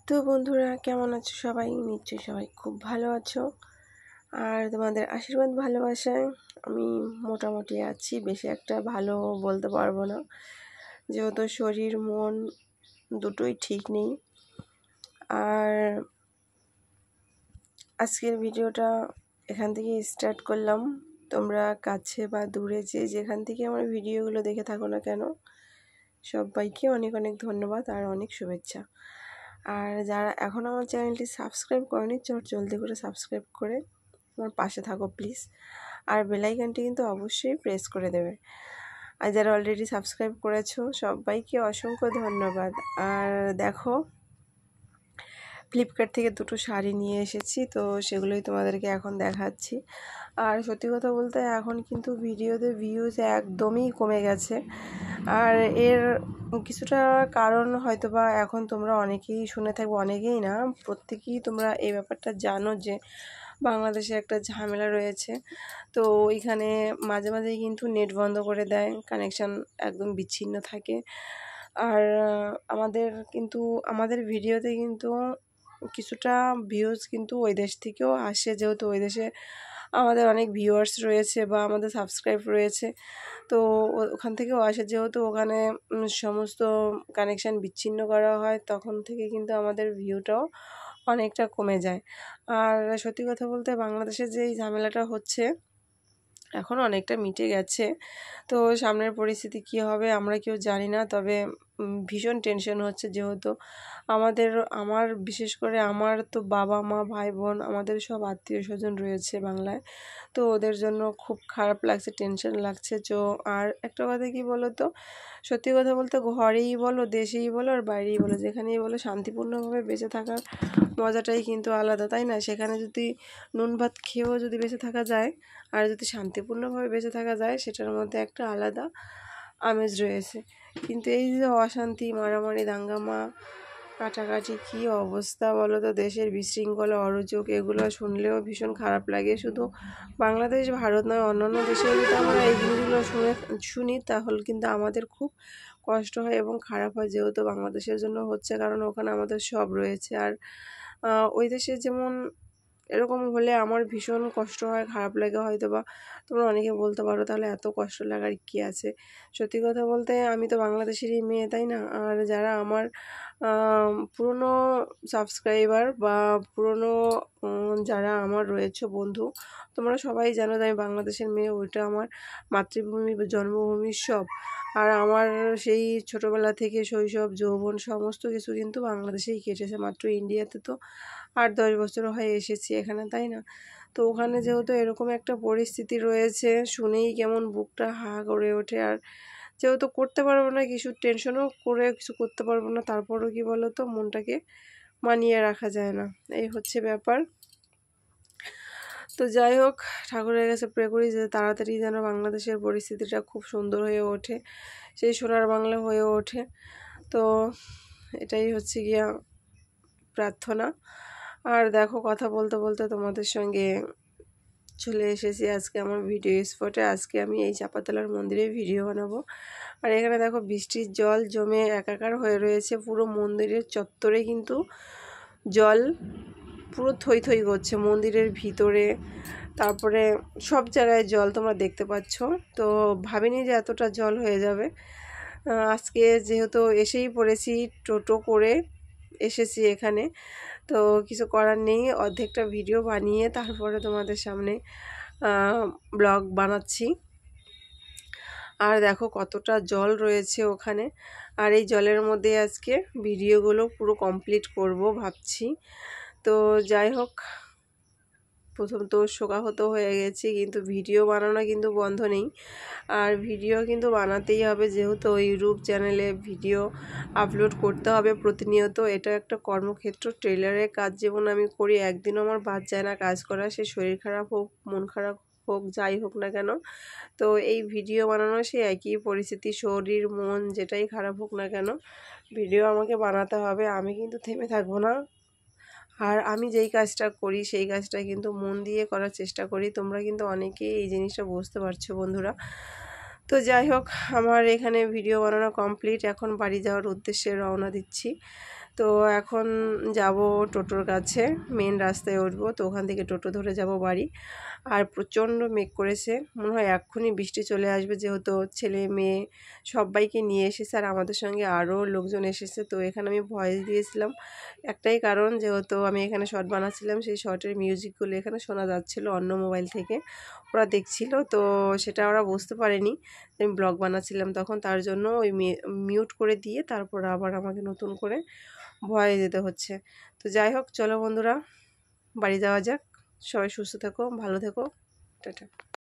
তো বন্ধুরা, কেমন আছো সবাই? নিশ্চয়ই সবাই খুব ভালো আছো। আর তোমাদের আশীর্বাদ ভালোবাসায় আমি মোটামুটি আছি। বেশি একটা ভালো বলতে পারবো না, যেহেতু শরীর মন দুটোই ঠিক নেই। আর আজকের ভিডিওটা এখান থেকে স্টার্ট করলাম। তোমরা কাছে বা দূরে যেখান থেকে আমার ভিডিওগুলো দেখে থাকো না কেন, সবাইকে অনেক অনেক ধন্যবাদ আর অনেক শুভেচ্ছা। আর যারা এখন আমার চ্যানেলটি সাবস্ক্রাইব করেনি, জলদি করে সাবস্ক্রাইব করে আমার পাশে থাকো প্লিজ। আর বেল আইকনটি কিন্তু অবশ্যই প্রেস করে দেবে। আর যারা অলরেডি সাবস্ক্রাইব করেছো সবাইকে অসংখ্য ধন্যবাদ। আর দেখো, ফ্লিপকার্ট থেকে দুটো শাড়ি নিয়ে এসেছি, তো সেগুলোই তোমাদেরকে এখন দেখাচ্ছি। আর সত্যি কথা বলতে এখন কিন্তু ভিডিওতে ভিউজ একদমই কমে গেছে। আর এর কিছুটা কারণ হয়তো বা এখন তোমরা অনেকেই শুনে থাকবে, অনেকেই না, প্রত্যেকেই তোমরা এই ব্যাপারটা জানো যে বাংলাদেশে একটা ঝামেলা রয়েছে। তো ওইখানে মাঝে মাঝেই কিন্তু নেট বন্ধ করে দেয়, কানেকশান একদম বিচ্ছিন্ন থাকে। আর আমাদের ভিডিওতে কিন্তু কিছুটা ভিউজ কিন্তু ওই দেশ থেকেও আসে, যেহেতু ওই দেশে আমাদের অনেক ভিউয়ার্স রয়েছে বা আমাদের সাবস্ক্রাইব রয়েছে। তো ওখান থেকেও আসে, যেহেতু ওখানে সমস্ত কানেকশান বিচ্ছিন্ন করা হয়, তখন থেকে কিন্তু আমাদের ভিউটাও অনেকটা কমে যায়। আর সত্যি কথা বলতে বাংলাদেশে যে এই ঝামেলাটা হচ্ছে এখন অনেকটা মিটে গেছে। তো সামনের পরিস্থিতি কী হবে আমরা কেউ জানি না, তবে ভীষণ টেনশন হচ্ছে, যেহেতু আমার বিশেষ করে আমার তো বাবা মা ভাই বোন আমাদের সব আত্মীয় স্বজন রয়েছে বাংলায়। তো ওদের জন্য খুব খারাপ লাগছে, টেনশন লাগছে। আর একটা কথা কি বলো তো, সত্যি কথা বলতে ঘরেই বলো, দেশেই বলো আর বাইরেই বলো, যেখানেই বলো, শান্তিপূর্ণভাবে বেঁচে থাকার মজাটাই কিন্তু আলাদা, তাই না? সেখানে যদি নুন ভাত খেয়েও যদি বেঁচে থাকা যায় আর যদি শান্তিপূর্ণভাবে বেঁচে থাকা যায়, সেটার মধ্যে একটা আলাদা আমেজ রয়েছে। কিন্তু এই যে অশান্তি, মারামারি, দাঙ্গামা, কাটাকাটি, কী অবস্থা বলো তো, দেশের বিশৃঙ্খলা, অরাজক, এগুলো শুনলেও ভীষণ খারাপ লাগে। শুধু বাংলাদেশ ভারত নয়, অন্যান্য দেশেও যদি আমরা এই জিনিসগুলো শুনি তাহলে কিন্তু আমাদের খুব কষ্ট হয় এবং খারাপ হয়, যেহেতু বাংলাদেশের জন্য হচ্ছে, কারণ ওখানে আমাদের সব রয়েছে। আর ওই দেশে যেমন এরকম হলে আমার ভীষণ কষ্ট হয়, খারাপ লাগে। হয়তো বা তোমরা অনেকে বলতে পারো তাহলে এত কষ্ট লাগার কী আছে? সত্যি কথা বলতে আমি তো বাংলাদেশেরই মেয়ে, তাই না? আর যারা আমার পুরনো সাবস্ক্রাইবার বা পুরনো যারা আমার রয়েছে বন্ধু, তোমরা সবাই জানো যে আমি বাংলাদেশের মেয়ে, ওইটা আমার মাতৃভূমি, জন্মভূমির সব। আর আমার সেই ছোটোবেলা থেকে শৈশব, যৌবন সমস্ত কিছু কিন্তু বাংলাদেশেই কেটেছে। মাত্র ইন্ডিয়াতে তো 8-10 বছর হয়ে এসেছি এখানে, তাই না? তো ওখানে যেহেতু এরকম একটা পরিস্থিতি রয়েছে, শুনেই কেমন বুকটা হা করে ওঠে। আর যেহেতু করতে পারবো না কিছু, টেনশনও করে কিছু করতে পারবো না, তারপরও কি বলো তো, মনটাকে মানিয়ে রাখা যায় না, এই হচ্ছে ব্যাপার। তো যাই হোক, ঠাকুরের কাছে প্রে করি যে তাড়াতাড়ি যেন বাংলাদেশের পরিস্থিতিটা খুব সুন্দর হয়ে ওঠে, সেই সোনার বাংলা হয়ে ওঠে। তো এটাই হচ্ছে গিয়া প্রার্থনা। আর দেখো, কথা বলতে বলতে তোমাদের সঙ্গে চলে এসেছি আজকে আমার ভিডিও স্পটে। আজকে আমি এই চাপাতলার মন্দিরে ভিডিও বানাবো। আর এখানে দেখো বৃষ্টির জল জমে একাকার হয়ে রয়েছে, পুরো মন্দিরের চত্বরে কিন্তু জল পুরো থই থই করছে, মন্দিরের ভিতরে, তারপরে সব জায়গায় জল তোমরা দেখতে পাচ্ছ। তো ভাবিনি যে এতটা জল হয়ে যাবে। আজকে যেহেতু এসেই পড়েছি, টোটো করে এসেছি এখানে, তো কিছু করার নেই, অর্ধেকটা ভিডিও বানিয়ে তারপরে তোমাদের সামনে ব্লগ বানাচ্ছি। আর দেখো কতটা জল রয়েছে ওখানে। আর এই জলের মধ্যে আজকে ভিডিওগুলো পুরো কমপ্লিট করব ভাবছি। তো যাই হোক, প্রথম তো শোকাহত হয়ে গেছি, কিন্তু ভিডিও বানানো কিন্তু বন্ধ নেই। আর ভিডিও কিন্তু বানাতেই হবে, যেহেতু ইউটিউব চ্যানেলে ভিডিও আপলোড করতে হবে প্রতিনিয়ত। এটা একটা কর্মক্ষেত্র, ট্রেলারের কাজ যেমন আমি করি, একদিনও আমার বাদ যায় না কাজ করা, সে শরীর খারাপ হোক, মন খারাপ হোক, যাই হোক না কেন। তো এই ভিডিও বানানো সে একই পরিস্থিতি, শরীর মন যেটাই খারাপ হোক না কেন, ভিডিও আমাকে বানাতে হবে, আমি কিন্তু থেমে থাকবো না। আর আমি যেই কাজটা করি সেই কাজটা কিন্তু মন দিয়ে করার চেষ্টা করি। তোমরা কিন্তু অনেকেই এই জিনিসটা বুঝতে পারছো বন্ধুরা। তো যাই হোক, আমার এখানে ভিডিও বানানো কমপ্লিট, এখন বাড়ি যাওয়ার উদ্দেশ্যে রওনা দিচ্ছি। তো এখন যাব টোটোর কাছে, মেন রাস্তায় উঠবো, তো ওখান থেকে টোটো ধরে যাব বাড়ি। আর প্রচণ্ড মেঘ করেছে, মনে হয় এক্ষুনি বৃষ্টি চলে আসবে, যেহেতু ছেলে মেয়ে সবাইকে নিয়ে এসেছে আর আমাদের সঙ্গে আরও লোকজন এসেছে। তো এখানে আমি ভয়েস দিয়েছিলাম একটাই কারণ, যেহেতু আমি এখানে শর্ট বানাচ্ছিলাম, সেই শর্টের মিউজিকগুলো এখানে শোনা যাচ্ছিলো অন্য মোবাইল থেকে, ওরা দেখছিল, তো সেটা ওরা বুঝতে পারেনি আমি ব্লগ বানাচ্ছিলাম তখন, তার জন্য ওই মিউট করে দিয়ে তারপর আবার আমাকে নতুন করে ভয়েস দিতে হচ্ছে। তো যাই হোক, চলো বন্ধুরা বাড়ি যাওয়া যাক, সবাই সুস্থ থেকো, ভালো থেকো, টাটা।